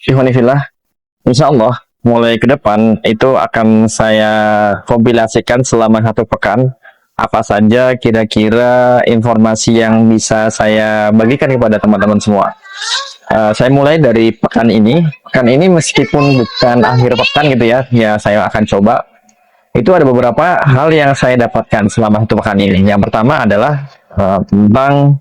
Ikhwanifillah, insya Allah mulai ke depan itu akan saya kompilasikan selama 1 pekan apa saja kira-kira informasi yang bisa saya bagikan kepada teman-teman semua. Saya mulai dari pekan ini. Pekan ini meskipun bukan akhir pekan gitu ya, ya saya akan coba. Itu ada beberapa hal yang saya dapatkan selama 1 pekan ini. Yang pertama adalah tentang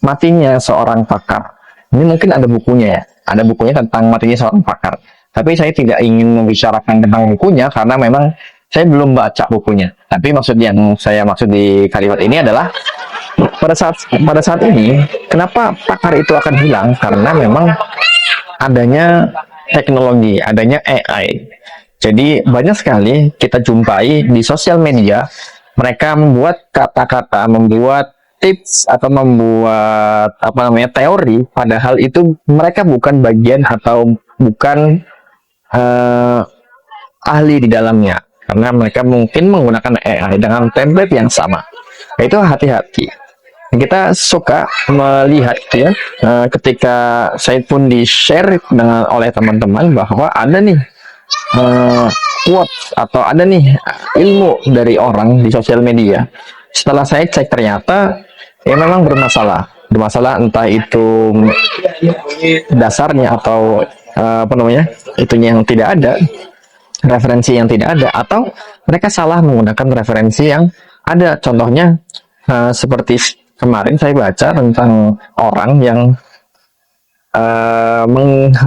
matinya seorang pakar. Ini mungkin ada bukunya ya, ada bukunya tentang matinya seorang pakar. Tapi saya tidak ingin membicarakan tentang bukunya karena memang saya belum baca bukunya. Tapi maksud yang saya maksud di kalimat ini adalah pada saat ini, kenapa pakar itu akan hilang? Karena memang adanya teknologi, adanya AI. Jadi banyak sekali kita jumpai di sosial media, mereka membuat kata-kata, membuat tips atau membuat apa namanya teori, padahal itu mereka bukan bagian atau bukan eh, ahli di dalamnya, karena mereka mungkin menggunakan AI dengan template yang sama. Itu hati-hati. Kita suka melihat ya, ketika saya pun di share dengan oleh teman-teman bahwa ada nih quotes atau ada nih ilmu dari orang di sosial media. Setelah saya cek ternyata ya memang bermasalah entah itu dasarnya atau apa namanya itunya yang tidak ada, referensi yang tidak ada, atau mereka salah menggunakan referensi yang ada. Contohnya seperti kemarin saya baca tentang orang yang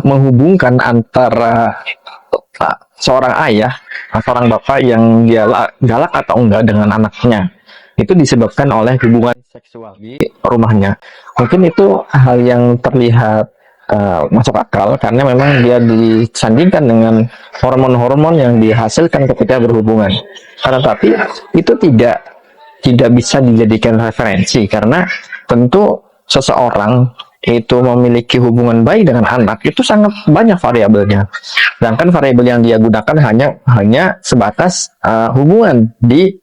menghubungkan antara seorang ayah, seorang bapak yang dia galak atau enggak dengan anaknya. Itu disebabkan oleh hubungan seksual di rumahnya. Mungkin itu hal yang terlihat masuk akal karena memang dia disandingkan dengan hormon-hormon yang dihasilkan ketika berhubungan. Karena tapi itu tidak bisa dijadikan referensi karena tentu seseorang itu memiliki hubungan baik dengan anak itu sangat banyak variabelnya. Sedangkan variabel yang dia gunakan hanya sebatas hubungan di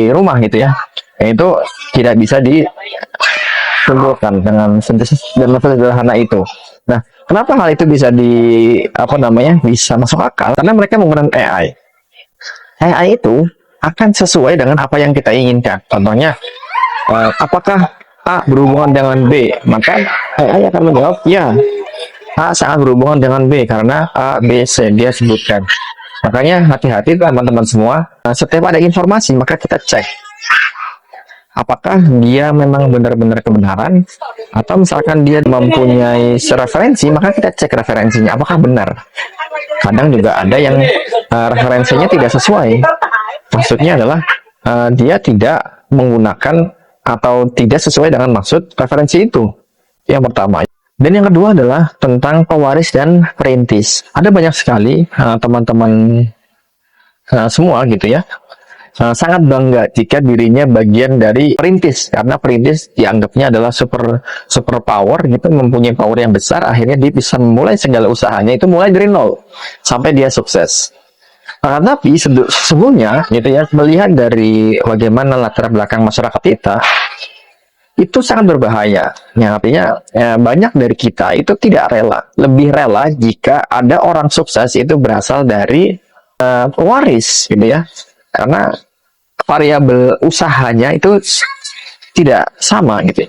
rumah gitu ya. Itu tidak bisa disimpulkan dengan sederhana itu. Nah, kenapa hal itu bisa bisa masuk akal? Karena mereka menggunakan AI. AI itu akan sesuai dengan apa yang kita inginkan. Contohnya, apakah A berhubungan dengan B? Maka AI akan menjawab, ya, A sangat berhubungan dengan B karena A, B, C dia sebutkan. Makanya hati-hati teman-teman semua, setiap ada informasi maka kita cek apakah dia memang benar-benar kebenaran, atau misalkan dia mempunyai referensi maka kita cek referensinya apakah benar. Kadang juga ada yang referensinya tidak sesuai, maksudnya adalah dia tidak menggunakan atau tidak sesuai dengan maksud referensi itu. Yang pertama. Dan yang kedua adalah tentang pewaris dan perintis. Ada banyak sekali teman-teman semua gitu ya, sangat bangga jika dirinya bagian dari perintis, karena perintis dianggapnya adalah super power gitu, mempunyai power yang besar, akhirnya dia bisa memulai segala usahanya itu mulai dari nol sampai dia sukses. Tapi sesungguhnya gitu ya, melihat dari bagaimana latar belakang masyarakat kita, itu sangat berbahaya. Yang artinya banyak dari kita itu tidak lebih rela jika ada orang sukses itu berasal dari pewaris gitu ya, karena variabel usahanya itu tidak sama gitu.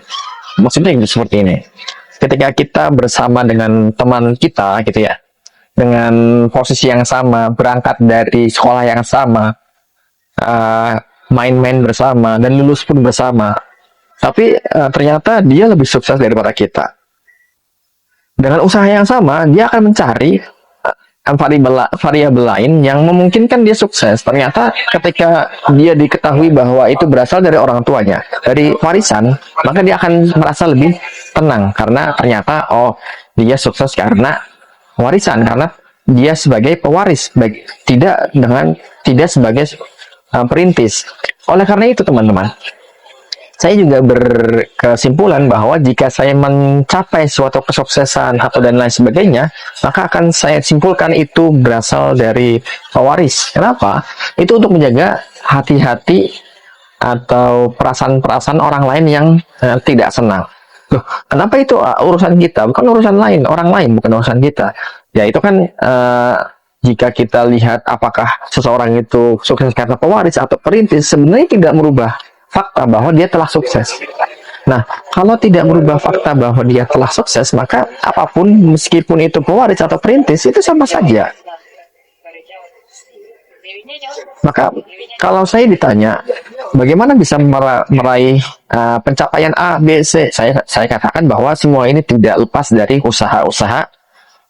Maksudnya gitu, seperti ini. Ketika kita bersama dengan teman kita gitu ya, dengan posisi yang sama, berangkat dari sekolah yang sama, main-main bersama, dan lulus pun bersama, tapi ternyata dia lebih sukses daripada kita. Dengan usaha yang sama, dia akan mencari variabel lain yang memungkinkan dia sukses. Ternyata ketika dia diketahui bahwa itu berasal dari orang tuanya, dari warisan, maka dia akan merasa lebih tenang karena ternyata dia sukses karena warisan, karena dia sebagai pewaris, tidak sebagai perintis. Oleh karena itu teman-teman, saya juga berkesimpulan bahwa jika saya mencapai suatu kesuksesan atau dan lain sebagainya, maka akan saya simpulkan itu berasal dari pewaris. Kenapa? Itu untuk menjaga hati-hati atau perasaan-perasaan orang lain yang tidak senang. Loh, kenapa itu urusan kita? Bukan urusan lain, orang lain, bukan urusan kita. Ya itu kan jika kita lihat apakah seseorang itu sukses karena pewaris atau perintis, sebenarnya tidak merubah fakta bahwa dia telah sukses. Nah, kalau tidak merubah fakta bahwa dia telah sukses, maka apapun, meskipun itu pewaris atau perintis, itu sama saja. Maka kalau saya ditanya, bagaimana bisa meraih pencapaian A, B, C, saya katakan bahwa semua ini tidak lepas dari usaha-usaha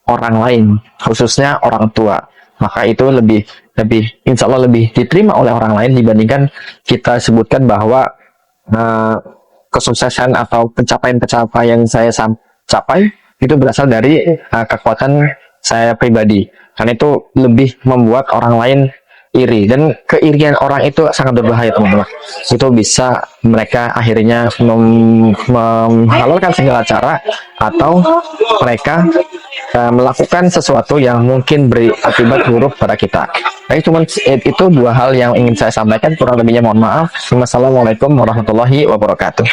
orang lain, khususnya orang tua. Maka itu lebih insya Allah lebih diterima oleh orang lain dibandingkan kita sebutkan bahwa kesuksesan atau pencapaian-pencapaian yang saya capai itu berasal dari kekuatan saya pribadi. Karena itu lebih membuat orang lain iri, dan keirian orang itu sangat berbahaya, teman-teman. Itu bisa mereka akhirnya menghalalkan segala cara, atau mereka melakukan sesuatu yang mungkin berakibat buruk pada kita. Baik, cuman itu dua hal yang ingin saya sampaikan. Kurang lebihnya mohon maaf. Wassalamualaikum warahmatullahi wabarakatuh.